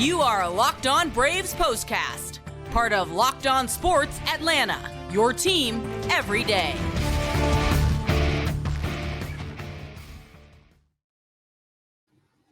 You are Locked On Braves POSTCAST, part of Locked On Sports Atlanta, your team every day.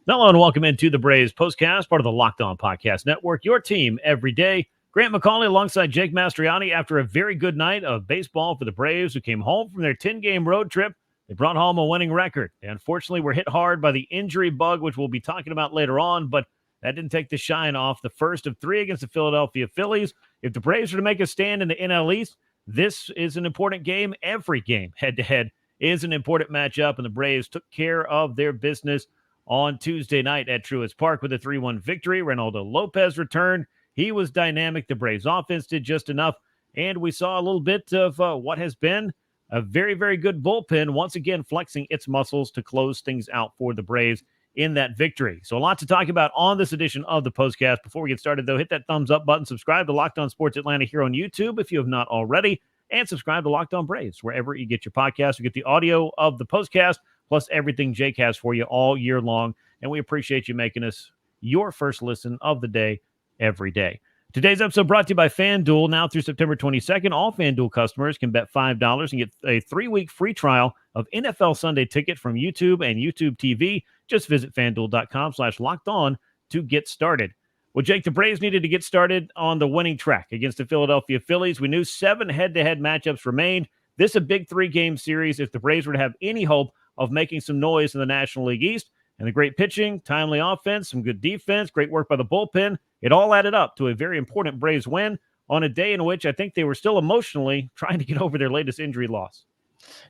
Hello and welcome into the Braves POSTCAST, part of the Locked On Podcast Network, your team every day. Grant McAuley alongside Jake Mastroianni after a very good night of baseball for the Braves, who came home from their 10-game road trip. They brought home a winning record. They unfortunately were hit hard by the injury bug, which we'll be talking about later on, but that didn't take the shine off the first of three against the Philadelphia Phillies. If the Braves are to make a stand in the NL East, this is an important game. Every game head-to-head is an important matchup, and the Braves took care of their business on Tuesday night at Truist Park with a 3-1 victory. Reynaldo Lopez returned. He was dynamic. The Braves offense did just enough, and we saw a little bit of what has been a very, very good bullpen, once again flexing its muscles to close things out for the Braves in that victory. So a lot to talk about on this edition of the Postcast. Before we get started, though, hit that thumbs up button, subscribe to Locked On Sports Atlanta here on YouTube if you have not already, and subscribe to Locked On Braves wherever you get your podcasts. You get the audio of the Postcast, plus everything Jake has for you all year long, and we appreciate you making us your first listen of the day every day. Today's episode brought to you by FanDuel. Now through September 22nd, all FanDuel customers can bet $5 and get a 3-week free trial of NFL Sunday Ticket from YouTube and YouTube TV. Just visit FanDuel.com/lockedon to get started. Well, Jake, the Braves needed to get started on the winning track against the Philadelphia Phillies. We knew 7 head-to-head matchups remained. This is a big 3-game series if the Braves were to have any hope of making some noise in the National League East. And the great pitching, timely offense, some good defense, great work by the bullpen. It all added up to a very important Braves win on a day in which I think they were still emotionally trying to get over their latest injury loss.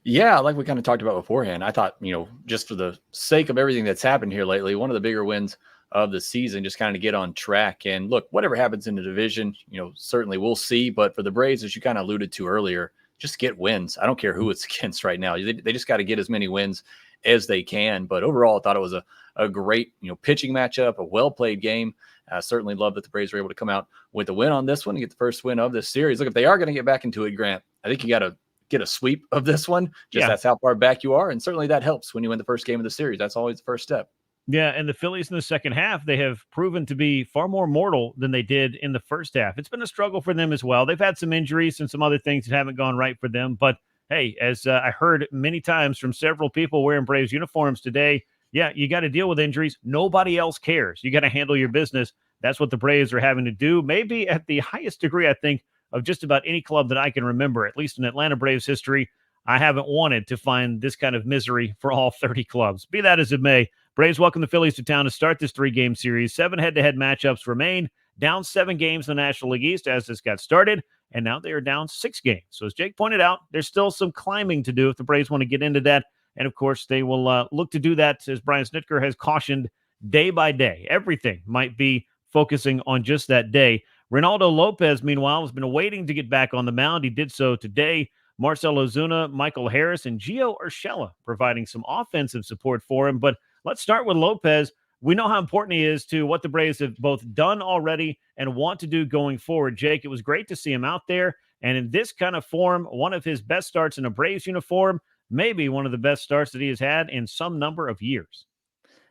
Yeah, like we kind of talked about beforehand, I thought, just for the sake of everything that's happened here lately, one of the bigger wins of the season, just kind of get on track. And look, whatever happens in the division, certainly we'll see. But for the Braves, as you kind of alluded to earlier, just get wins. I don't care who it's against right now. They just got to get as many wins as they can. But overall, I thought it was a great, pitching matchup, a well-played game. I certainly love that the Braves were able to come out with a win on this one and get the first win of this series. Look, if they are going to get back into it, Grant, I think you got to get a sweep of this one. That's how far back you are. And certainly that helps when you win the first game of the series. That's always the first step. Yeah, and the Phillies in the second half, they have proven to be far more mortal than they did in the first half. It's been a struggle for them as well. They've had some injuries and some other things that haven't gone right for them. But, hey, as I heard many times from several people wearing Braves uniforms today, yeah, you got to deal with injuries. Nobody else cares. You got to handle your business. That's what the Braves are having to do, maybe at the highest degree, I think, of just about any club that I can remember, at least in Atlanta Braves history. I haven't wanted to find this kind of misery for all 30 clubs. Be that as it may, Braves welcome the Phillies to town to start this 3-game series. 7 head-to-head matchups remain. Down 7 games in the National League East as this got started, and now they are down 6 games. So as Jake pointed out, there's still some climbing to do if the Braves want to get into that. And, of course, they will look to do that, as Brian Snitker has cautioned, day by day. Everything might be focusing on just that day. Reynaldo Lopez, meanwhile, has been waiting to get back on the mound. He did so today. Marcell Ozuna, Michael Harris, and Gio Urshela providing some offensive support for him. But let's start with Lopez. We know how important he is to what the Braves have both done already and want to do going forward. Jake, it was great to see him out there. And in this kind of form, one of his best starts in a Braves uniform, maybe one of the best starts that he has had in some number of years.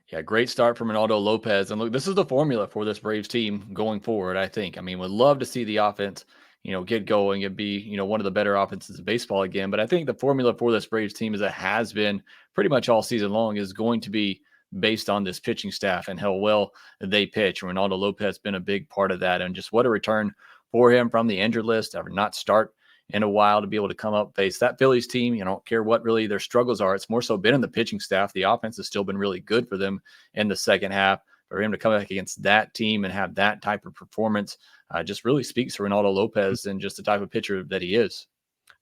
Yeah, great start from Reynaldo Lopez. And look, this is the formula for this Braves team going forward, I think. I mean, would love to see the offense, get going and be, one of the better offenses in baseball again. But I think the formula for this Braves team, as it has been pretty much all season long, is going to be based on this pitching staff and how well they pitch. Reynaldo Lopez has been a big part of that. And just what a return for him from the injured list, ever not start in a while, to be able to come up, face that Phillies team. Don't care what really their struggles are. It's more so been in the pitching staff. The offense has still been really good for them in the second half. For him to come back against that team and have that type of performance just really speaks to Reynaldo Lopez and just the type of pitcher that he is.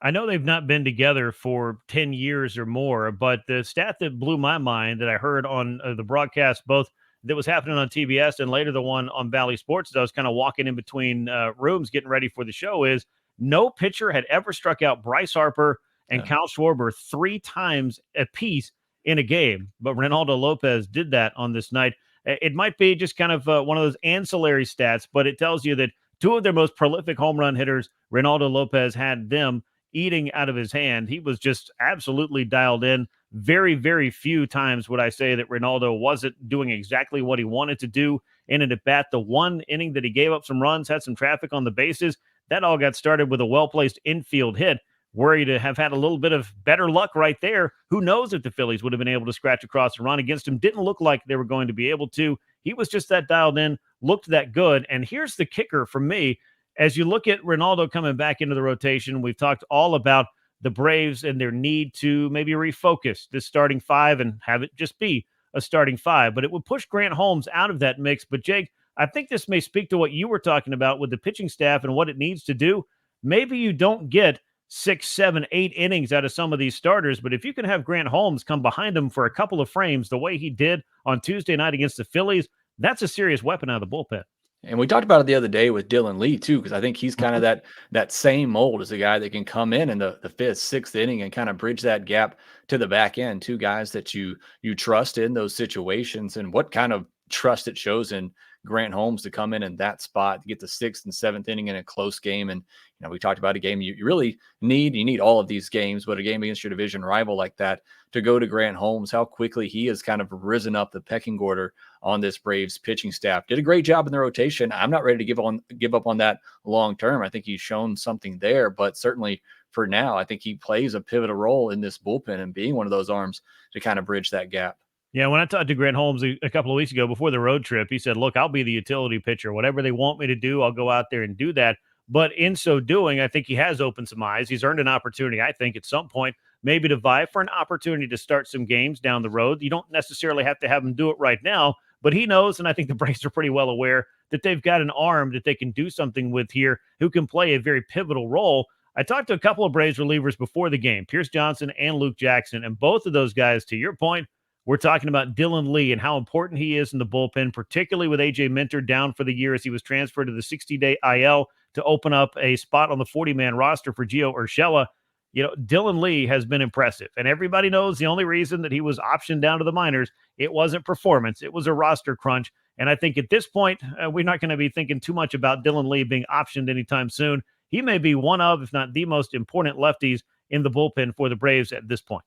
I know they've not been together for 10 years or more, but the stat that blew my mind that I heard on the broadcast, both that was happening on TBS and later the one on Valley Sports, as I was kind of walking in between rooms getting ready for the show, is no pitcher had ever struck out Bryce Harper and Kyle Schwarber 3 times apiece in a game. But Reynaldo Lopez did that on this night. It might be just kind of one of those ancillary stats, but it tells you that 2 of their most prolific home run hitters, Reynaldo Lopez had them eating out of his hand. He was just absolutely dialed in. Very, very few times would I say that Reynaldo wasn't doing exactly what he wanted to do in an at-bat. The one inning that he gave up some runs, had some traffic on the bases, that all got started with a well-placed infield hit. Worried to have had a little bit of better luck right there. Who knows if the Phillies would have been able to scratch across and run against him. Didn't look like they were going to be able to. He was just that dialed in, looked that good. And here's the kicker for me. As you look at Reynaldo coming back into the rotation, we've talked all about the Braves and their need to maybe refocus this starting five and have it just be a starting five. But it would push Grant Holmes out of that mix. But Jake, I think this may speak to what you were talking about with the pitching staff and what it needs to do. Maybe you don't get 6, 7, 8 innings out of some of these starters. But if you can have Grant Holmes come behind him for a couple of frames the way he did on Tuesday night against the Phillies, that's a serious weapon out of the bullpen. And we talked about it the other day with Dylan Lee too, because I think he's kind of that same mold as a guy that can come in the fifth, sixth inning and kind of bridge that gap to the back end. Two guys that you trust in those situations, and what kind of trust it shows in Grant Holmes to come in that spot to get the sixth and seventh inning in a close game. And we talked about a game you really need all of these games, but a game against your division rival like that, to go to Grant Holmes, how quickly he has kind of risen up the pecking order on this Braves pitching staff. Did a great job in the rotation. I'm not ready to give up on that long term. I think he's shown something there, but certainly for now, I think he plays a pivotal role in this bullpen and being one of those arms to kind of bridge that gap. Yeah, when I talked to Grant Holmes a couple of weeks ago before the road trip, he said, look, I'll be the utility pitcher. Whatever they want me to do, I'll go out there and do that. But in so doing, I think he has opened some eyes. He's earned an opportunity, I think, at some point, maybe to vie for an opportunity to start some games down the road. You don't necessarily have to have him do it right now, but he knows, and I think the Braves are pretty well aware, that they've got an arm that they can do something with here who can play a very pivotal role. I talked to a couple of Braves relievers before the game, Pierce Johnson and Luke Jackson, and both of those guys, to your point, we're talking about Dylan Lee and how important he is in the bullpen, particularly with A.J. Minter down for the year as he was transferred to the 60-day IL to open up a spot on the 40-man roster for Gio Urshela. Dylan Lee has been impressive, and everybody knows the only reason that he was optioned down to the minors, it wasn't performance. It was a roster crunch, and I think at this point, we're not going to be thinking too much about Dylan Lee being optioned anytime soon. He may be one of, if not the most important lefties in the bullpen for the Braves at this point.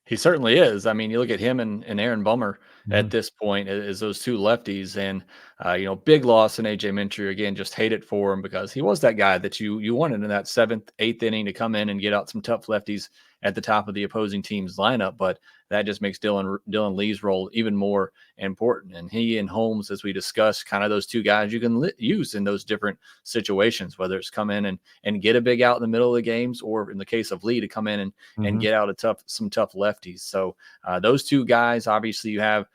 He certainly is. I mean, you look at him and Aaron Bummer at this point as those two lefties, and big loss in AJ Minter. Again, just hate it for him because he was that guy that you wanted in that seventh, eighth inning to come in and get out some tough lefties at the top of the opposing team's lineup. But that just makes Dylan Lee's role even more important. And he and Holmes, as we discussed, kind of those two guys you can use in those different situations, whether it's come in and get a big out in the middle of the games, or in the case of Lee, to come in and get out some tough lefties. So those two guys, obviously you have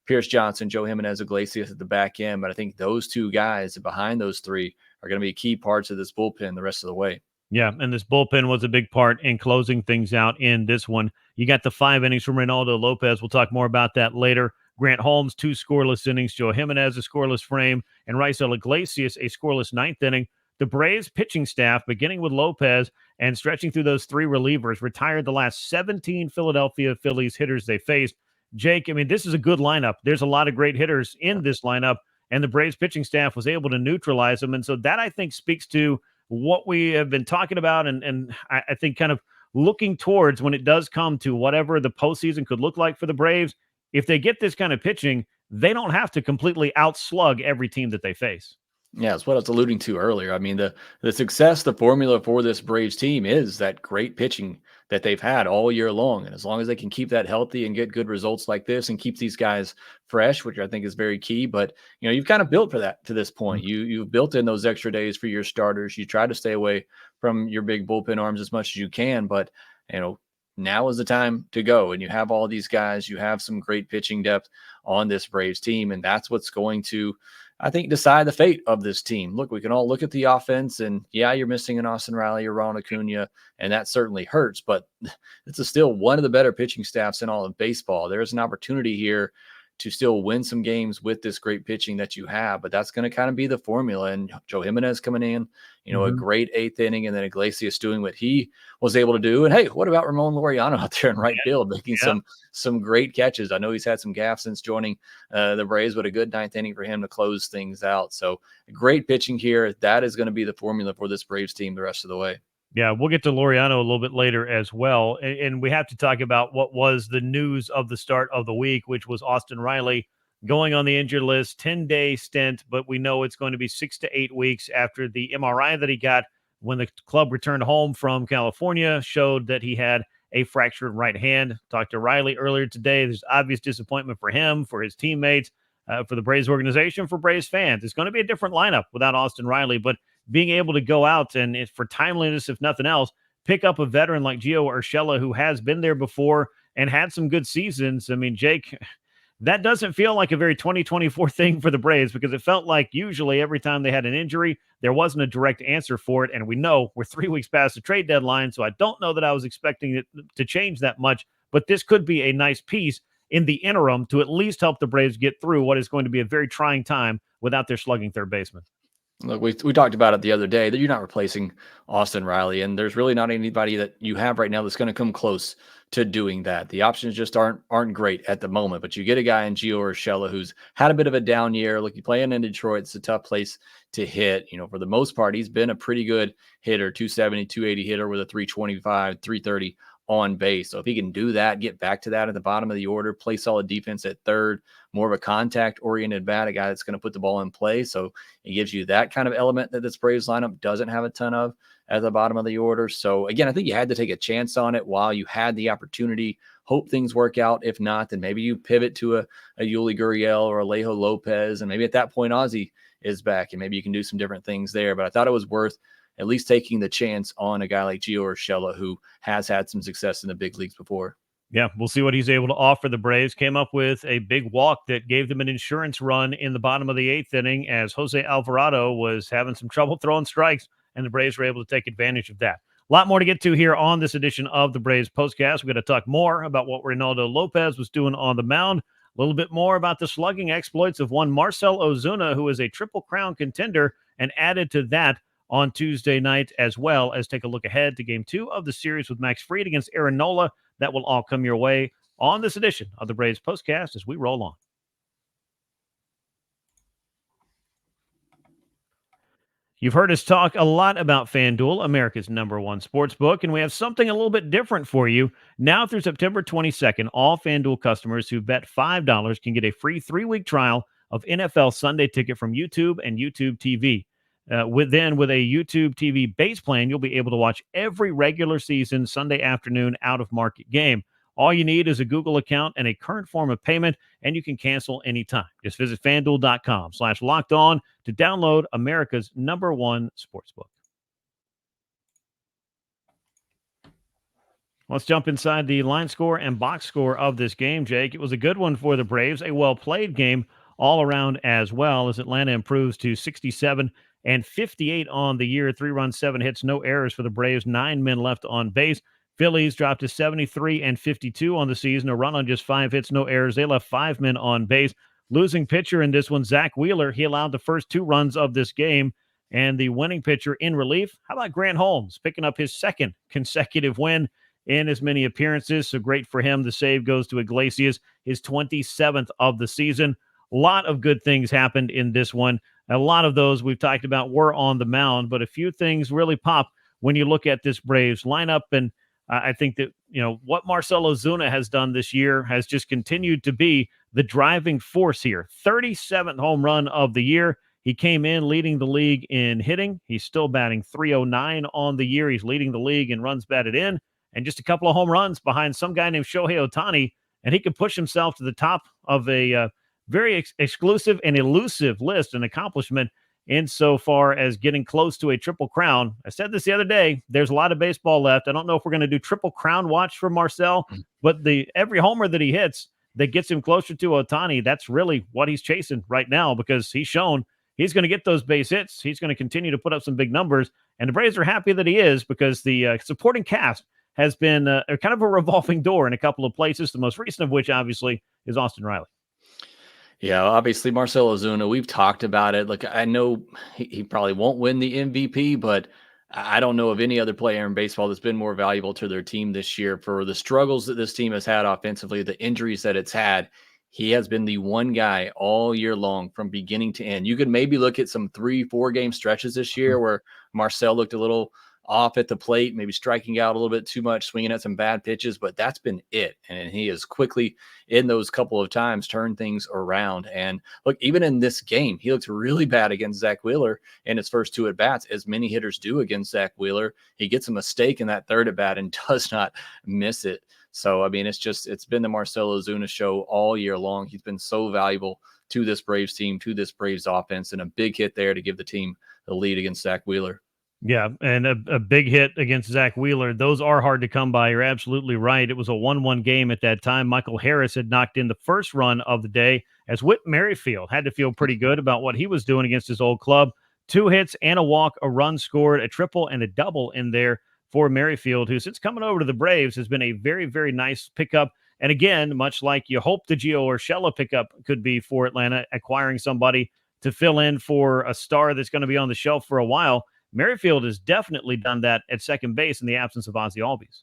Pierce Johnson, Joe Jimenez, Iglesias at the back end, but I think those two guys behind those three are going to be key parts of this bullpen the rest of the way. Yeah, and this bullpen was a big part in closing things out in this one. You got the 5 innings from Reynaldo Lopez. We'll talk more about that later. Grant Holmes, 2 scoreless innings. Joe Jimenez, a scoreless frame. And Raisel Iglesias, a scoreless 9th inning. The Braves pitching staff, beginning with Lopez and stretching through those 3 relievers, retired the last 17 Philadelphia Phillies hitters they faced. Jake, I mean, this is a good lineup. There's a lot of great hitters in this lineup, and the Braves pitching staff was able to neutralize them. And so that, I think, speaks to what we have been talking about, and I think kind of looking towards when it does come to whatever the postseason could look like for the Braves. If they get this kind of pitching, they don't have to completely outslug every team that they face. Yeah, that's what I was alluding to earlier. I mean, the success, the formula for this Braves team is that great pitching that they've had all year long. And as long as they can keep that healthy and get good results like this and keep these guys fresh, which I think is very key. But, you've kind of built for that to this point. You've built in those extra days for your starters. You try to stay away from your big bullpen arms as much as you can. But, now is the time to go. And you have all these guys. You have some great pitching depth on this Braves team. And that's what's going to, I think, decide the fate of this team. Look, we can all look at the offense, and yeah, you're missing an Austin Riley or Ron Acuna, and that certainly hurts, but this is still one of the better pitching staffs in all of baseball. There's an opportunity here to still win some games with this great pitching that you have, but that's going to kind of be the formula. And Joe Jimenez coming in, a great 8th inning, and then Iglesias doing what he was able to do. And hey, what about Ramon Laureano out there in right field, making some great catches? I know he's had some gaffes since joining the Braves, but a good 9th inning for him to close things out. So great pitching here. That is going to be the formula for this Braves team the rest of the way. Yeah, we'll get to Laureano a little bit later as well. And we have to talk about what was the news of the start of the week, which was Austin Riley going on the injured list, 10-day stint, but we know it's going to be 6 to 8 weeks after the MRI that he got when the club returned home from California showed that he had a fractured right hand. Talked to Riley earlier today. There's obvious disappointment for him, for his teammates, for the Braves organization, for Braves fans. It's going to be a different lineup without Austin Riley, but being able to go out and, for timeliness, if nothing else, pick up a veteran like Gio Urshela, who has been there before and had some good seasons. I mean, Jake, that doesn't feel like a very 2024 thing for the Braves, because it felt like usually every time they had an injury, there wasn't a direct answer for it. And we know we're 3 weeks past the trade deadline, so I don't know that I was expecting it to change that much, but this could be a nice piece in the interim to at least help the Braves get through what is going to be a very trying time without their slugging third baseman. Look, we talked about it the other day that you're not replacing Austin Riley, and there's really not anybody that you have right now that's going to come close to doing that. The options just aren't great at the moment, but you get a guy in Gio Urshela who's had a bit of a down year. Look, you playing in Detroit, it's a tough place to hit. You know, for the most part, he's been a pretty good hitter, 270, 280 hitter with a 325, 330 on base. So if he can do that, get back to that at the bottom of the order, play solid defense at third, more of a contact oriented bat, a guy that's going to put the ball in play. So it gives you that kind of element that this Braves lineup doesn't have a ton of at the bottom of the order. So again, I think you had to take a chance on it while you had the opportunity. Hope things work out. If not, then maybe you pivot to a Yuli Gurriel or a Alejo Lopez. And maybe at that point, Ozzy is back and maybe you can do some different things there. But I thought it was worth at least taking the chance on a guy like Gio Urshela, who has had some success in the big leagues before. Yeah, we'll see what he's able to offer the Braves. Came up with a big walk that gave them an insurance run in the bottom of the 8th inning as Jose Alvarado was having some trouble throwing strikes, and the Braves were able to take advantage of that. A lot more to get to here on this edition of the Braves Postcast. We're going to talk more about what Reynaldo Lopez was doing on the mound, a little bit more about the slugging exploits of one Marcell Ozuna, who is a Triple Crown contender, and added to that on Tuesday night, as well as take a look ahead to Game 2 of the series with Max Fried against Aaron Nola. That will all come your way on this edition of the Braves Postcast as we roll on. You've heard us talk a lot about FanDuel, America's #1 sports book, and we have something a little bit different for you. Now through September 22nd, all FanDuel customers who bet $5 can get a free 3-week trial of NFL Sunday Ticket from YouTube and YouTube TV. With a YouTube TV base plan, you'll be able to watch every regular season Sunday afternoon out-of-market game. All you need is a Google account and a current form of payment, and you can cancel anytime. Just visit FanDuel.com/lockedon to download America's #1 sportsbook. Let's jump inside the line score and box score of this game, Jake. It was a good one for the Braves, a well-played game all around as well, as Atlanta improves to 67 and 58 on the year. 3 runs, 7 hits, no errors for the Braves. 9 men left on base. Phillies dropped to 73 and 52 on the season. A run on just 5 hits, no errors. They left 5 men on base. Losing pitcher in this one, Zack Wheeler. He allowed the first 2 runs of this game. And the winning pitcher in relief, how about Grant Holmes, picking up his 2nd consecutive win in as many appearances. So great for him. The save goes to Iglesias, his 27th of the season. A lot of good things happened in this one. A lot of those we've talked about were on the mound, but a few things really pop when you look at this Braves lineup. And I think that, what Marcell Ozuna has done this year has just continued to be the driving force here. 37th home run of the year. He came in leading the league in hitting. He's still batting .309 on the year. He's leading the league in runs batted in, and just a couple of home runs behind some guy named Shohei Ohtani, and he can push himself to the top of a very exclusive and elusive list, an accomplishment insofar as getting close to a Triple Crown. I said this the other day, there's a lot of baseball left. I don't know if we're going to do Triple Crown watch for Marcell, but every homer that he hits that gets him closer to Ohtani, that's really what he's chasing right now, because he's shown he's going to get those base hits. He's going to continue to put up some big numbers, and the Braves are happy that he is, because the supporting cast has been kind of a revolving door in a couple of places, the most recent of which, obviously, is Austin Riley. Yeah, obviously Marcell Ozuna, we've talked about it. Look, I know he probably won't win the MVP, but I don't know of any other player in baseball that's been more valuable to their team this year. For the struggles that this team has had offensively, the injuries that it's had, he has been the one guy all year long from beginning to end. You could maybe look at some 3-4 game stretches this year where Marcell looked a little off at the plate, maybe striking out a little bit too much, swinging at some bad pitches, but that's been it. And he has quickly, in those couple of times, turned things around. And look, even in this game, he looks really bad against Zack Wheeler in his first 2 at-bats, as many hitters do against Zack Wheeler. He gets a mistake in that 3rd at-bat and does not miss it. So, I mean, it's been the Marcell Ozuna show all year long. He's been so valuable to this Braves team, to this Braves offense, and a big hit there to give the team the lead against Zack Wheeler. Yeah, and a big hit against Zack Wheeler. Those are hard to come by. You're absolutely right. It was a 1-1 game at that time. Michael Harris had knocked in the first run of the day, as Whit Merrifield had to feel pretty good about what he was doing against his old club. 2 hits and a walk, a run scored, a triple and a double in there for Merrifield, who since coming over to the Braves has been a very, very nice pickup. And again, much like you hope the Gio Urshela pickup could be for Atlanta, acquiring somebody to fill in for a star that's going to be on the shelf for a while, Merrifield has definitely done that at second base in the absence of Ozzy Albies.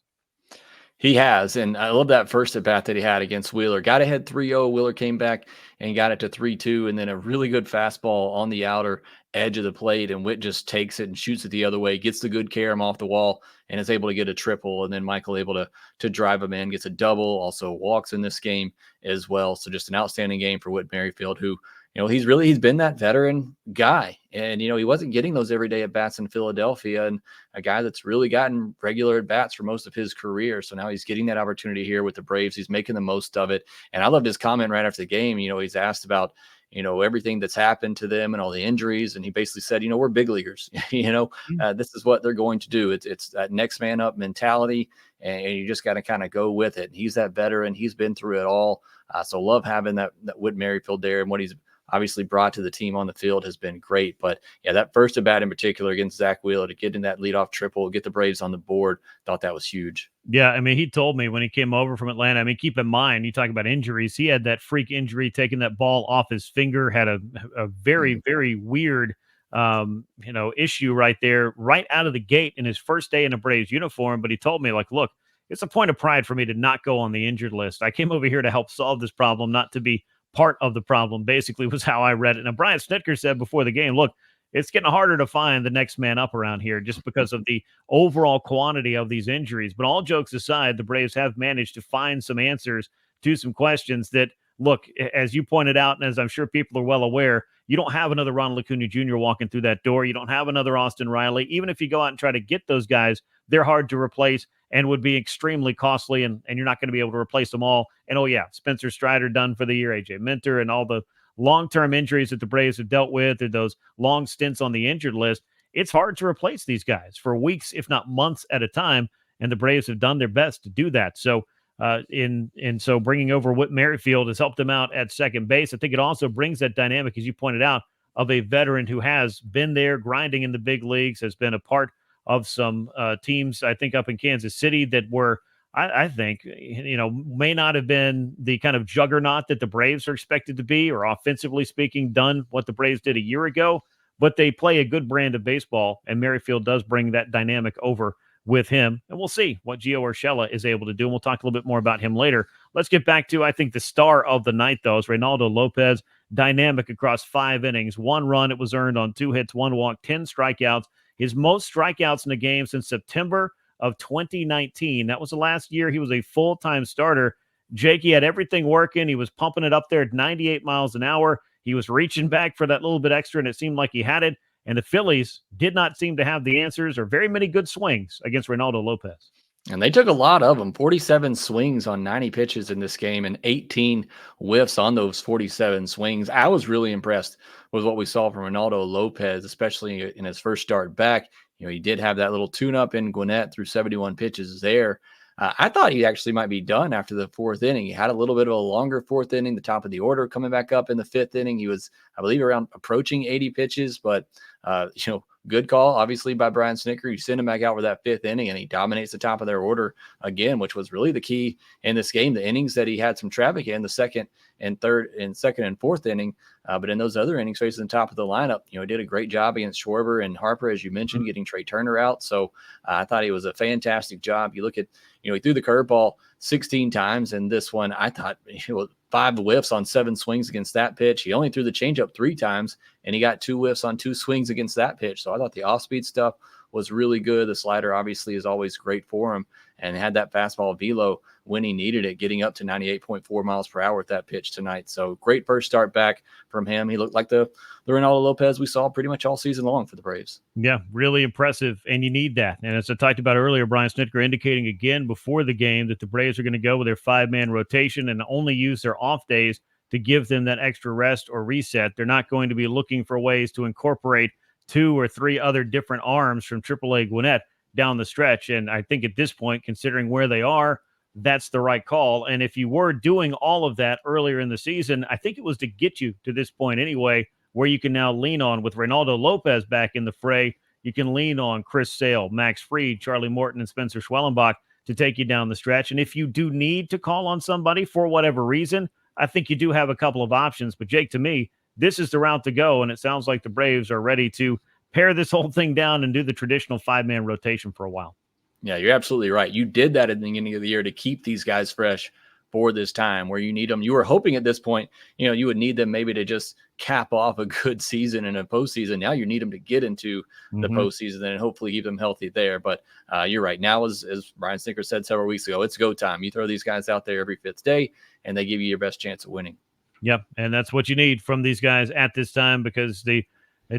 He has, and I love that first at-bat that he had against Wheeler. Got ahead 3-0. Wheeler came back and got it to 3-2, and then a really good fastball on the outer edge of the plate, and Whit just takes it and shoots it the other way, gets the good carom off the wall, and is able to get a triple, and then Michael able to drive him in, gets a double, also walks in this game as well. So just an outstanding game for Whit Merrifield, who, he's been that veteran guy. And, he wasn't getting those everyday at bats in Philadelphia, and a guy that's really gotten regular at bats for most of his career. So now he's getting that opportunity here with the Braves. He's making the most of it. And I loved his comment right after the game. He's asked about, everything that's happened to them and all the injuries. And he basically said, we're big leaguers, this is what they're going to do. It's that next man up mentality, and you just got to kind of go with it. And he's that veteran. He's been through it all. So love having that Whit Merrifield there, and what he's obviously brought to the team on the field has been great. But yeah, that first at bat in particular against Zack Wheeler to get in that leadoff triple, get the Braves on the board, thought that was huge. Yeah, I mean, he told me when he came over from Atlanta, I mean, keep in mind, you talk about injuries, he had that freak injury, taking that ball off his finger, had a very, very weird, issue right there, right out of the gate in his first day in a Braves uniform. But he told me, like, look, it's a point of pride for me to not go on the injured list. I came over here to help solve this problem, not to be part of the problem, basically, was how I read it. Now, Brian Snitker said before the game, look, it's getting harder to find the next man up around here just because of the overall quantity of these injuries. But all jokes aside, the Braves have managed to find some answers to some questions that, look, as you pointed out, and as I'm sure people are well aware, you don't have another Ronald Acuna Jr. walking through that door. You don't have another Austin Riley. Even if you go out and try to get those guys, they're hard to replace and would be extremely costly, and you're not going to be able to replace them all. And, oh, yeah, Spencer Strider done for the year, A.J. Minter, and all the long-term injuries that the Braves have dealt with, or those long stints on the injured list. It's hard to replace these guys for weeks, if not months at a time, and the Braves have done their best to do that. So, so bringing over Whit Merrifield has helped them out at second base. I think it also brings that dynamic, as you pointed out, of a veteran who has been there grinding in the big leagues, has been a part of some teams, I think, up in Kansas City that were, I think, may not have been the kind of juggernaut that the Braves are expected to be, or offensively speaking, done what the Braves did a year ago, but they play a good brand of baseball, and Merrifield does bring that dynamic over with him. And we'll see what Gio Urshela is able to do. And we'll talk a little bit more about him later. Let's get back to, I think, the star of the night, though, is Reynaldo Lopez. Dynamic across 5 innings, 1 run. It was earned on 2 hits, 1 walk, 10 strikeouts. His most strikeouts in a game since September of 2019. That was the last year he was a full-time starter. Jake, he had everything working. He was pumping it up there at 98 miles an hour. He was reaching back for that little bit extra, and it seemed like he had it. And the Phillies did not seem to have the answers or very many good swings against Reynaldo Lopez. And they took a lot of them, 47 swings on 90 pitches in this game and 18 whiffs on those 47 swings. I was really impressed with what we saw from Reynaldo Lopez, especially in his first start back. He did have that little tune-up in Gwinnett through 71 pitches there. I thought he actually might be done after the 4th inning. He had a little bit of a longer 4th inning, the top of the order coming back up in the 5th inning. He was, I believe, around approaching 80 pitches, but, good call, obviously, by Brian Snitker. You send him back out for that 5th inning, and he dominates the top of their order again, which was really the key in this game. The innings that he had some traffic in, the second and 4th inning, but in those other innings facing the top of the lineup, he did a great job against Schwarber and Harper, as you mentioned, getting Trey Turner out. So I thought he was a fantastic job. You look at, he threw the curveball 16 times, and this one, I thought, 5 whiffs on 7 swings against that pitch. He only threw the changeup 3 times, and he got 2 whiffs on 2 swings against that pitch. So I thought the off-speed stuff was really good. The slider obviously is always great for him, and had that fastball velo when he needed it, getting up to 98.4 miles per hour with that pitch tonight. So great first start back from him. He looked like the Reynaldo Lopez we saw pretty much all season long for the Braves. Yeah, really impressive, and you need that. And as I talked about earlier, Brian Snitker indicating again before the game that the Braves are going to go with their 5-man rotation and only use their off days to give them that extra rest or reset. They're not going to be looking for ways to incorporate 2 or 3 other different arms from AAA Gwinnett down the stretch. And I think at this point, considering where they are, that's the right call. And if you were doing all of that earlier in the season, I think it was to get you to this point anyway, where you can now lean on with Reynaldo Lopez back in the fray. You can lean on Chris Sale, Max Fried, Charlie Morton, and Spencer Schwellenbach to take you down the stretch. And if you do need to call on somebody for whatever reason, I think you do have a couple of options. But Jake, to me, this is the route to go. And it sounds like the Braves are ready to pare this whole thing down and do the traditional 5-man rotation for a while. Yeah, you're absolutely right. You did that at the beginning of the year to keep these guys fresh for this time where you need them. You were hoping at this point, you would need them maybe to just cap off a good season in a postseason. Now you need them to get into the postseason and hopefully keep them healthy there. But you're right. Now, as Brian Snitker said several weeks ago, it's go time. You throw these guys out there every 5th day and they give you your best chance of winning. Yep, and that's what you need from these guys at this time, because the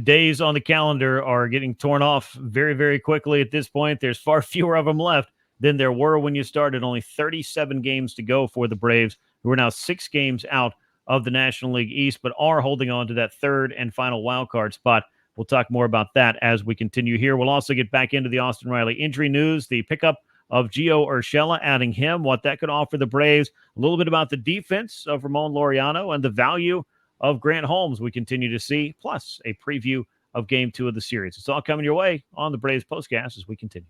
days on the calendar are getting torn off very, very quickly at this point. There's far fewer of them left than there were when you started. Only 37 games to go for the Braves, who are now 6 games out of the National League East, but are holding on to that 3rd and final wild card spot. We'll talk more about that as we continue here. We'll also get back into the Austin Riley injury news, the pickup of Gio Urshela, adding him, what that could offer the Braves, a little bit about the defense of Ramon Laureano and the value of Grant Holmes we continue to see, plus a preview of Game 2 of the series. It's all coming your way on the Braves Postcast as we continue.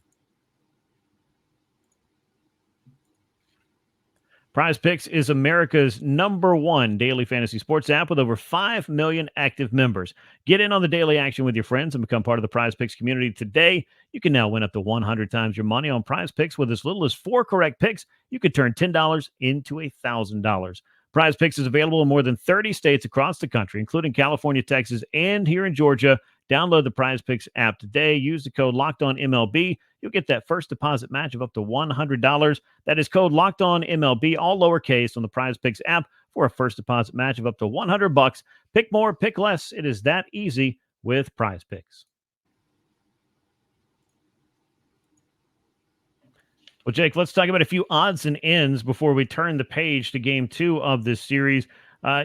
Prize Picks is America's #1 daily fantasy sports app with over 5 million active members. Get in on the daily action with your friends and become part of the Prize Picks community today. You can now win up to 100 times your money on Prize Picks with as little as 4 correct picks. You could turn $10 into $1,000. Prize Picks is available in more than 30 states across the country, including California, Texas, and here in Georgia. Download the Prize Picks app today. Use the code LOCKEDONMLB. You'll get that first deposit match of up to $100. That is code LOCKEDONMLB, all lowercase, on the Prize Picks app for a first deposit match of up to $100. Pick more, pick less. It is that easy with Prize Picks. Well, Jake, let's talk about a few odds and ends before we turn the page to Game 2 of this series.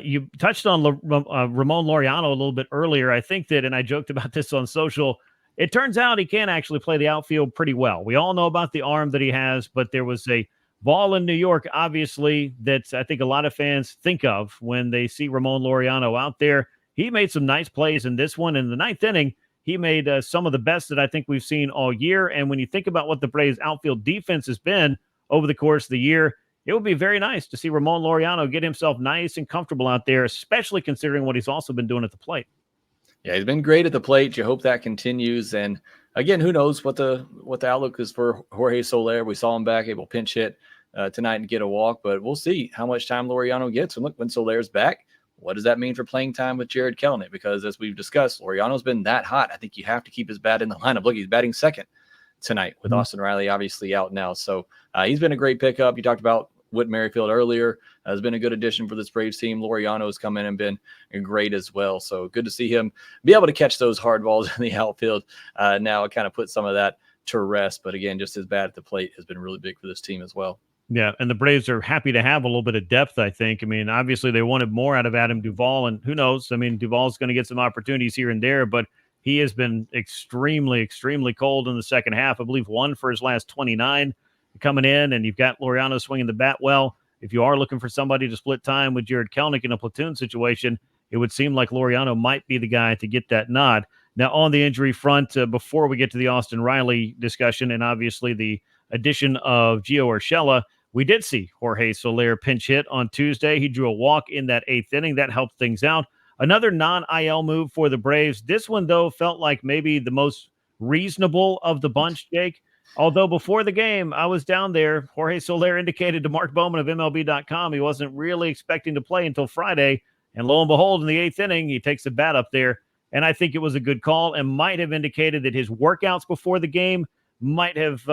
You touched on Ramon Laureano a little bit earlier. I think that, and I joked about this on social, it turns out he can actually play the outfield pretty well. We all know about the arm that he has, but there was a ball in New York, obviously, that I think a lot of fans think of when they see Ramon Laureano out there. He made some nice plays in this one. In the 9th inning, he made some of the best that I think we've seen all year. And when you think about what the Braves outfield defense has been over the course of the year, it would be very nice to see Ramon Laureano get himself nice and comfortable out there, especially considering what he's also been doing at the plate. Yeah, he's been great at the plate. You hope that continues. And again, who knows what the outlook is for Jorge Soler. We saw him back, able to pinch hit tonight and get a walk, but we'll see how much time Laureano gets. And look, when Soler's back, what does that mean for playing time with Jared Kelenic? Because as we've discussed, Laureano's been that hot. I think you have to keep his bat in the lineup. Look, he's batting second tonight with Austin Riley obviously out now. So he's been a great pickup. You talked about Whit Merrifield earlier, has been a good addition for this Braves team. Laureano has come in and been great as well. So good to see him be able to catch those hard balls in the outfield. Now it kind of put some of that to rest. But again, just his bat at the plate has been really big for this team as well. Yeah, and the Braves are happy to have a little bit of depth, I think. I mean, obviously they wanted more out of Adam Duvall, and who knows? I mean, Duvall's going to get some opportunities here and there, but he has been extremely, extremely cold in the second half. I believe 1 for his last 29 coming in, and you've got Laureano swinging the bat well. If you are looking for somebody to split time with Jared Kelenic in a platoon situation, it would seem like Laureano might be the guy to get that nod. Now, on the injury front, before we get to the Austin Riley discussion and obviously the addition of Gio Urshela, we did see Jorge Soler pinch hit on Tuesday. He drew a walk in that 8th inning. That helped things out. Another non-IL move for the Braves. This one, though, felt like maybe the most reasonable of the bunch, Jake. Although before the game, I was down there. Jorge Soler indicated to Mark Bowman of MLB.com he wasn't really expecting to play until Friday. And lo and behold, in the 8th inning, he takes the bat up there And I think it was a good call and might have indicated that his workouts before the game might have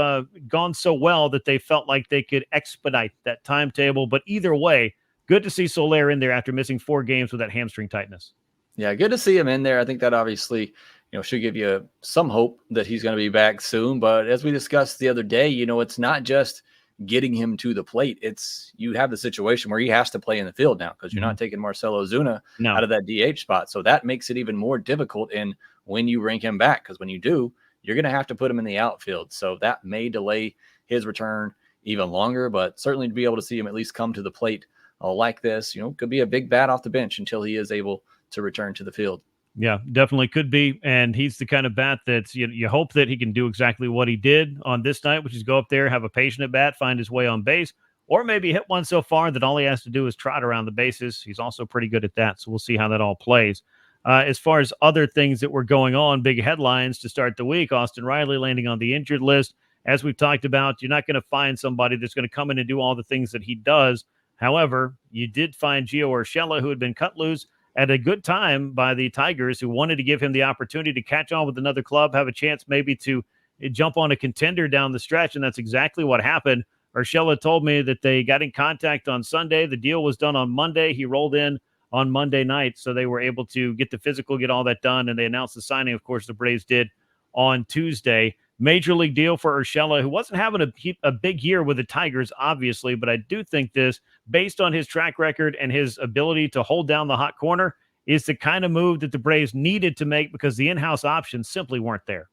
gone so well that they felt like they could expedite that timetable. But either way, good to see Soler in there after missing 4 games with that hamstring tightness. Yeah, good to see him in there. I think that obviously, should give you some hope that he's going to be back soon. But as we discussed the other day, it's not just getting him to the plate. It's you have the situation where he has to play in the field now because you're not taking Marcell Ozuna out of that DH spot. So that makes it even more difficult in when you rank him back, because when you do, you're going to have to put him in the outfield. So that may delay his return even longer, but certainly to be able to see him at least come to the plate like this, could be a big bat off the bench until he is able to return to the field. Yeah, definitely could be. And he's the kind of bat that you hope that he can do exactly what he did on this night, which is go up there, have a patient at bat, find his way on base, or maybe hit one so far that all he has to do is trot around the bases. He's also pretty good at that. So we'll see how that all plays. As far as other things that were going on, big headlines to start the week, Austin Riley landing on the injured list. As we've talked about, you're not going to find somebody that's going to come in and do all the things that he does. However, you did find Gio Urshela, who had been cut loose at a good time by the Tigers, who wanted to give him the opportunity to catch on with another club, have a chance maybe to jump on a contender down the stretch, and that's exactly what happened. Urshela told me that they got in contact on Sunday. The deal was done on Monday. He rolled in on Monday night, so they were able to get the physical, get all that done, and they announced the signing, of course, the Braves did on Tuesday. Major league deal for Urshela, who wasn't having a big year with the Tigers, obviously, but I do think this, based on his track record and his ability to hold down the hot corner, is the kind of move that the Braves needed to make because the in-house options simply weren't there.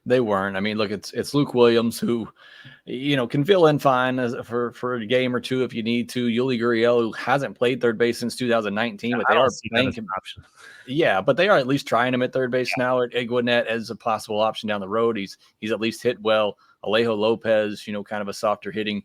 They weren't. I mean, look, it's Luke Williams who, can fill in fine for a game or two if you need to. Yuli Gurriel, who hasn't played third base since 2019, but they are playing him. Yeah, but they are at least trying him at third base now at Gwinnett as a possible option down the road. He's at least hit well. Alejo Lopez, kind of a softer hitting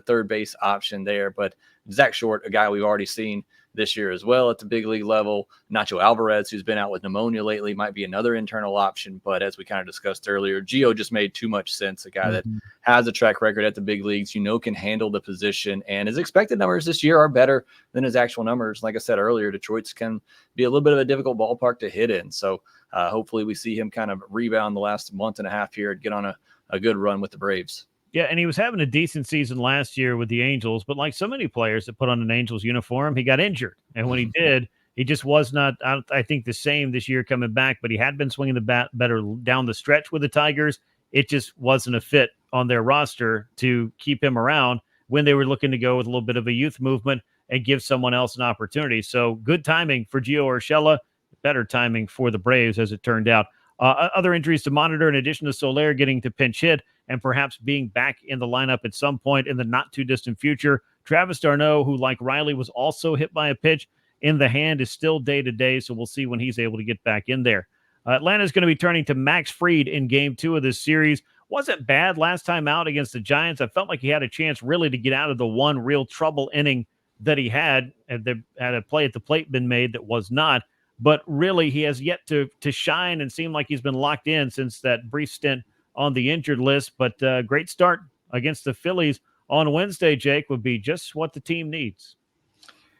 third base option there. But Zach Short, a guy we've already seen this year as well at the big league level. Nacho Alvarez, who's been out with pneumonia lately, might be another internal option. But as we kind of discussed earlier, Gio just made too much sense. A guy that has a track record at the big leagues, can handle the position. And his expected numbers this year are better than his actual numbers. Like I said earlier, Detroit's can be a little bit of a difficult ballpark to hit in. So hopefully we see him kind of rebound the last month and a half here and get on a good run with the Braves. Yeah, and he was having a decent season last year with the Angels, but like so many players that put on an Angels uniform, he got injured. And when he did, he just was not, I think, the same this year coming back, but he had been swinging the bat better down the stretch with the Tigers. It just wasn't a fit on their roster to keep him around when they were looking to go with a little bit of a youth movement and give someone else an opportunity. So good timing for Gio Urshela, better timing for the Braves as it turned out. Other injuries to monitor, in addition to Soler getting to pinch hit and perhaps being back in the lineup at some point in the not-too-distant future. Travis d'Arnaud, who, like Riley, was also hit by a pitch in the hand, is still day-to-day, so we'll see when he's able to get back in there. Atlanta's going to be turning to Max Fried in Game 2 of this series. Wasn't bad last time out against the Giants. I felt like he had a chance really to get out of the one real trouble inning that he had. There had a play at the plate been made that was not. But really, he has yet to shine and seem like he's been locked in since that brief stint on the injured list. But great start against the Phillies on Wednesday, Jake, would be just what the team needs.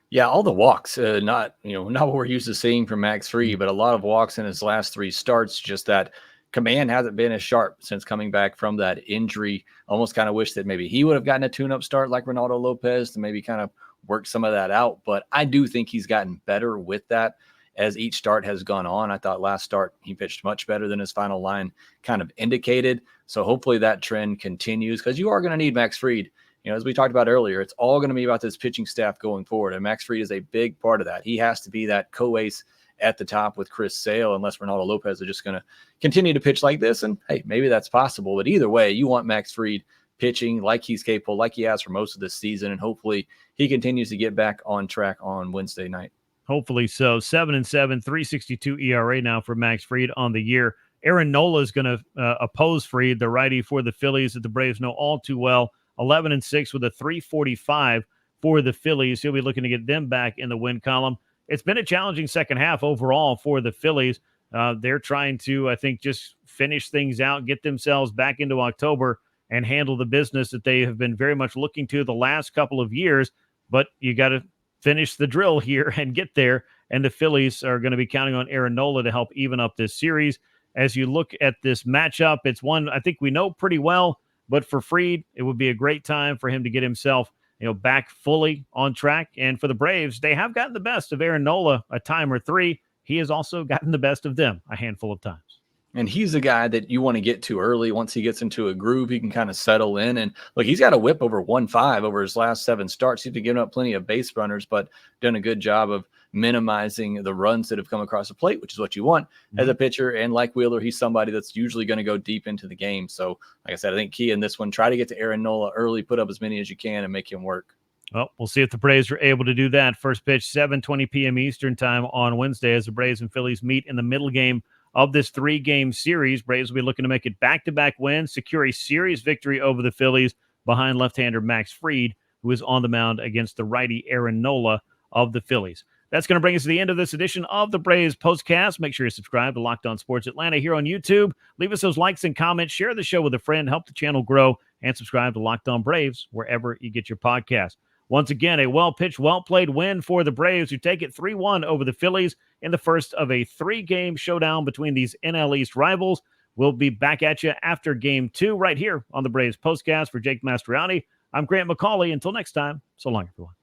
Yeah, all the walks, not what we're used to seeing from Max Fried, but a lot of walks in his last 3 starts. Just that command hasn't been as sharp since coming back from that injury. Almost kind of wish that maybe he would have gotten a tune-up start like Reynaldo Lopez to maybe kind of work some of that out. But I do think he's gotten better with that as each start has gone on. I thought last start he pitched much better than his final line kind of indicated. So hopefully that trend continues because you are going to need Max Fried. As we talked about earlier, it's all going to be about this pitching staff going forward. And Max Fried is a big part of that. He has to be that co-ace at the top with Chris Sale, unless Ronaldo Lopez is just going to continue to pitch like this. And hey, maybe that's possible. But either way, you want Max Fried pitching like he's capable, like he has for most of this season. And hopefully he continues to get back on track on Wednesday night. Hopefully so. 7-7, 3.62 ERA now for Max Fried on the year. Aaron Nola is going to oppose Fried, the righty for the Phillies that the Braves know all too well. 11-6 with a 3.45 for the Phillies. He'll be looking to get them back in the win column. It's been a challenging second half overall for the Phillies. They're trying to, I think, just finish things out, get themselves back into October and handle the business that they have been very much looking to the last couple of years. But you got to finish the drill here and get there. and the Phillies are going to be counting on Aaron Nola to help even up this series. As you look at this matchup, it's one I think we know pretty well, but for Fried, it would be a great time for him to get himself back fully on track. And for the Braves, they have gotten the best of Aaron Nola a time or three. He has also gotten the best of them a handful of times. And he's a guy that you want to get to early. Once he gets into a groove, he can kind of settle in. And look, he's got a whip over 1.5 over his last 7 starts. He's been giving up plenty of base runners, but done a good job of minimizing the runs that have come across the plate, which is what you want as a pitcher. And like Wheeler, he's somebody that's usually going to go deep into the game. So, like I said, I think key in this one, try to get to Aaron Nola early, put up as many as you can, and make him work. Well, we'll see if the Braves are able to do that. First pitch, 7:20 p.m. Eastern time on Wednesday as the Braves and Phillies meet in the middle game of this 3-game series. Braves will be looking to make it back-to-back wins, secure a series victory over the Phillies behind left-hander Max Fried, who is on the mound against the righty Aaron Nola of the Phillies. That's going to bring us to the end of this edition of the Braves Postcast. Make sure you subscribe to Locked On Sports Atlanta here on YouTube. Leave us those likes and comments. Share the show with a friend. Help the channel grow. And subscribe to Locked On Braves wherever you get your podcast. Once again, a well-pitched, well-played win for the Braves, who take it 3-1 over the Phillies in the first of a 3-game showdown between these NL East rivals. We'll be back at you after Game 2 right here on the Braves Postcast. For Jake Mastroianni, I'm Grant McAuley. Until next time, so long, everyone.